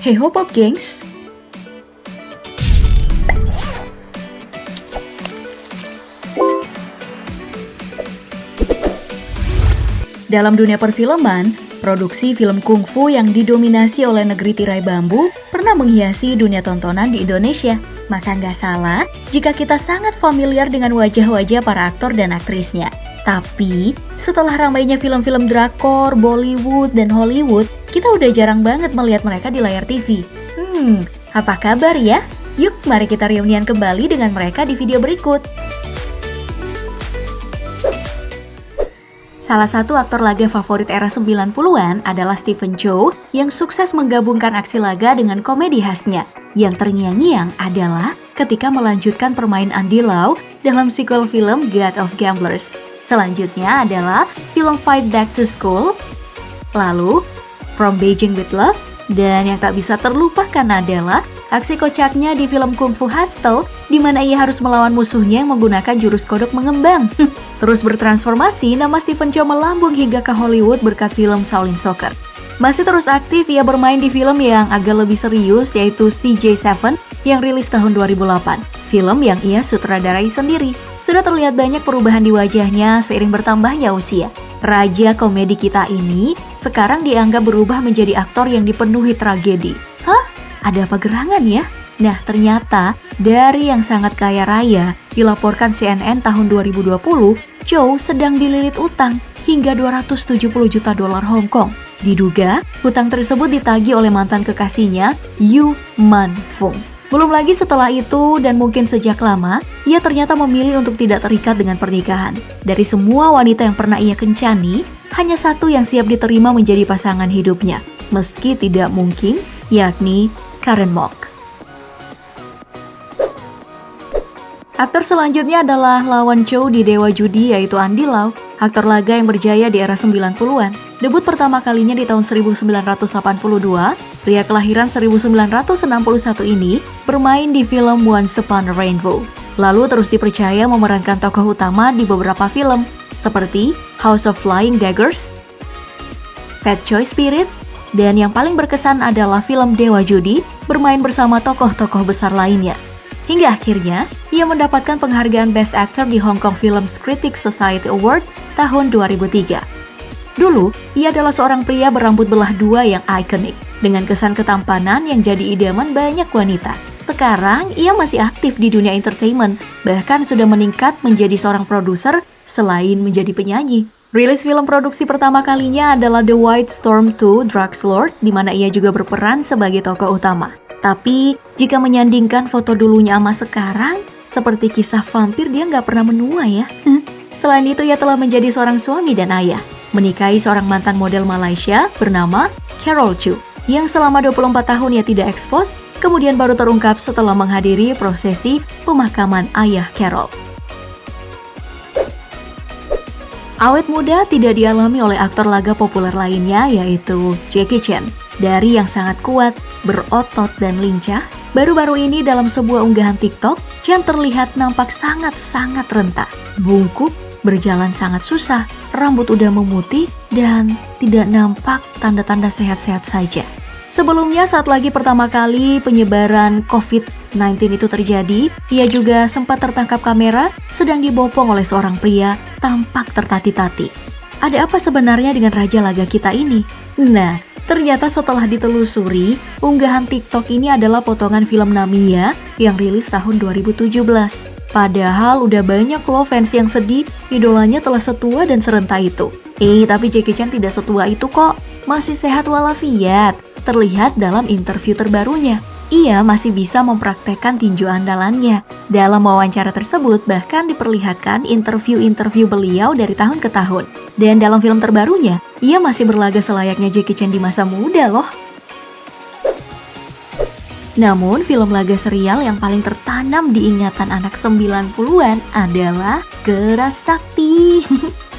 Hey hop up gengs! Dalam dunia perfilman, produksi film kungfu yang didominasi oleh negeri tirai bambu pernah menghiasi dunia tontonan di Indonesia. Maka nggak salah jika kita sangat familiar dengan wajah-wajah para aktor dan aktrisnya. Tapi, setelah ramainya film-film drakor, Bollywood, dan Hollywood, kita udah jarang banget melihat mereka di layar TV. Apa kabar ya? Yuk, mari kita reunian kembali dengan mereka di video berikut. Salah satu aktor laga favorit era 90-an adalah Stephen Chow yang sukses menggabungkan aksi laga dengan komedi khasnya. Yang terngiang-ngiang adalah ketika melanjutkan permainan Andy Lau dalam sequel film God of Gamblers. Selanjutnya adalah film Fight Back to School, lalu From Beijing with Love, dan yang tak bisa terlupakan adalah aksi kocaknya di film Kung Fu Hustle, di mana ia harus melawan musuhnya yang menggunakan jurus kodok mengembang. Terus bertransformasi, nama Stephen Chow melambung hingga ke Hollywood berkat film Shaolin Soccer. Masih terus aktif, ia bermain di film yang agak lebih serius, yaitu CJ7 yang rilis tahun 2008. Film yang ia sutradarai sendiri. Sudah terlihat banyak perubahan di wajahnya seiring bertambahnya usia. Raja komedi kita ini sekarang dianggap berubah menjadi aktor yang dipenuhi tragedi. Hah? Ada apa gerangan ya? Nah, ternyata dari yang sangat kaya raya, dilaporkan CNN tahun 2020, Chow sedang dililit utang hingga 270 juta dolar Hong Kong. Diduga, hutang tersebut ditagih oleh mantan kekasihnya, Yu Man-fung. Belum lagi setelah itu dan mungkin sejak lama, ia ternyata memilih untuk tidak terikat dengan pernikahan. Dari semua wanita yang pernah ia kencani, hanya satu yang siap diterima menjadi pasangan hidupnya. Meski tidak mungkin, yakni Karen Mok. Aktor selanjutnya adalah lawan Chow di Dewa Judi, yaitu Andy Lau, aktor laga yang berjaya di era 90-an. Debut pertama kalinya di tahun 1982, pria kelahiran 1961 ini bermain di film Once Upon a Rainbow. Lalu terus dipercaya memerankan tokoh utama di beberapa film, seperti House of Flying Daggers, Fat Boy Spirit, dan yang paling berkesan adalah film Dewa Judi, bermain bersama tokoh-tokoh besar lainnya. Hingga akhirnya, ia mendapatkan penghargaan Best Actor di Hong Kong Film Critics Society Award tahun 2003. Dulu, ia adalah seorang pria berambut belah dua yang ikonik, dengan kesan ketampanan yang jadi idaman banyak wanita. Sekarang, ia masih aktif di dunia entertainment, bahkan sudah meningkat menjadi seorang produser selain menjadi penyanyi. Rilis film produksi pertama kalinya adalah The White Storm 2 Drugs Lord, di mana ia juga berperan sebagai tokoh utama. Tapi, jika menyandingkan foto dulunya sama sekarang, seperti kisah vampir, dia nggak pernah menua ya. Selain itu, ia telah menjadi seorang suami dan ayah, menikahi seorang mantan model Malaysia bernama Carol Chu, yang selama 24 tahun ia tidak ekspos, kemudian baru terungkap setelah menghadiri prosesi pemakaman ayah Carol. Awet muda tidak dialami oleh aktor laga populer lainnya, yaitu Jackie Chan. Dari yang sangat kuat, berotot, dan lincah, baru-baru ini dalam sebuah unggahan TikTok, Chan terlihat nampak sangat-sangat renta. Bungkuk, berjalan sangat susah, rambut udah memutih, dan tidak nampak tanda-tanda sehat-sehat saja. Sebelumnya, saat lagi pertama kali penyebaran COVID-19 itu terjadi, ia juga sempat tertangkap kamera sedang dibopong oleh seorang pria tampak tertati-tati. Ada apa sebenarnya dengan raja laga kita ini? Nah, ternyata setelah ditelusuri, unggahan TikTok ini adalah potongan film Namiya yang rilis tahun 2017. Padahal udah banyak loh fans yang sedih, idolanya telah setua dan serenta itu. Tapi Jackie Chan tidak setua itu kok, masih sehat walafiat. Terlihat dalam interview terbarunya, ia masih bisa mempraktekkan tinju andalannya. Dalam wawancara tersebut bahkan diperlihatkan interview-interview beliau dari tahun ke tahun. Dan dalam film terbarunya, ia masih berlaga selayaknya Jackie Chan di masa muda loh. Namun, film laga serial yang paling tertanam di ingatan anak 90-an adalah Keras Sakti.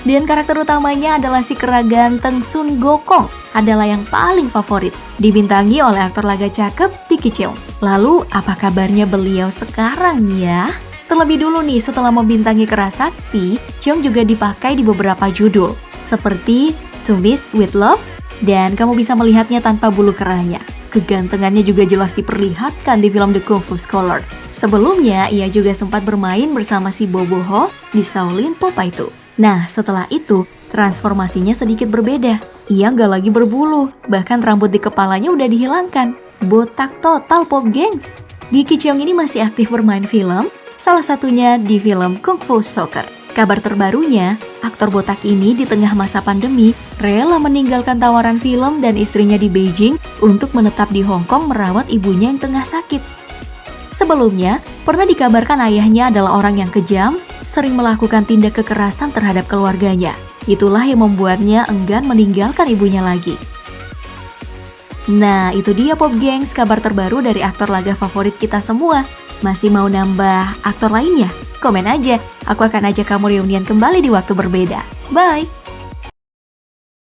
Dan karakter utamanya adalah si kera ganteng Sun Gokong, adalah yang paling favorit. Dibintangi oleh aktor laga cakep Tiki Cheung. Lalu, apa kabarnya beliau sekarang ya? Terlebih dulu nih, setelah membintangi Keras Sakti, Cheung juga dipakai di beberapa judul, seperti To Miss with Love, dan kamu bisa melihatnya tanpa bulu kerahnya. Kegantengannya juga jelas diperlihatkan di film The Kung Fu Scholar. Sebelumnya, ia juga sempat bermain bersama si Bobo Ho di Shaolin Popeye 2. Nah, setelah itu, transformasinya sedikit berbeda. Ia nggak lagi berbulu, bahkan rambut di kepalanya udah dihilangkan. Botak total, Pop Gengs. Gi Cheong ini masih aktif bermain film, salah satunya di film Kung Fu Soccer. Kabar terbarunya, aktor botak ini di tengah masa pandemi rela meninggalkan tawaran film dan istrinya di Beijing untuk menetap di Hong Kong merawat ibunya yang tengah sakit. Sebelumnya, pernah dikabarkan ayahnya adalah orang yang kejam, sering melakukan tindak kekerasan terhadap keluarganya. Itulah yang membuatnya enggan meninggalkan ibunya lagi. Nah, itu dia Pop Gengs, kabar terbaru dari aktor laga favorit kita semua. Masih mau nambah aktor lainnya? Komen aja, aku akan ajak kamu reunian kembali di waktu berbeda. Bye!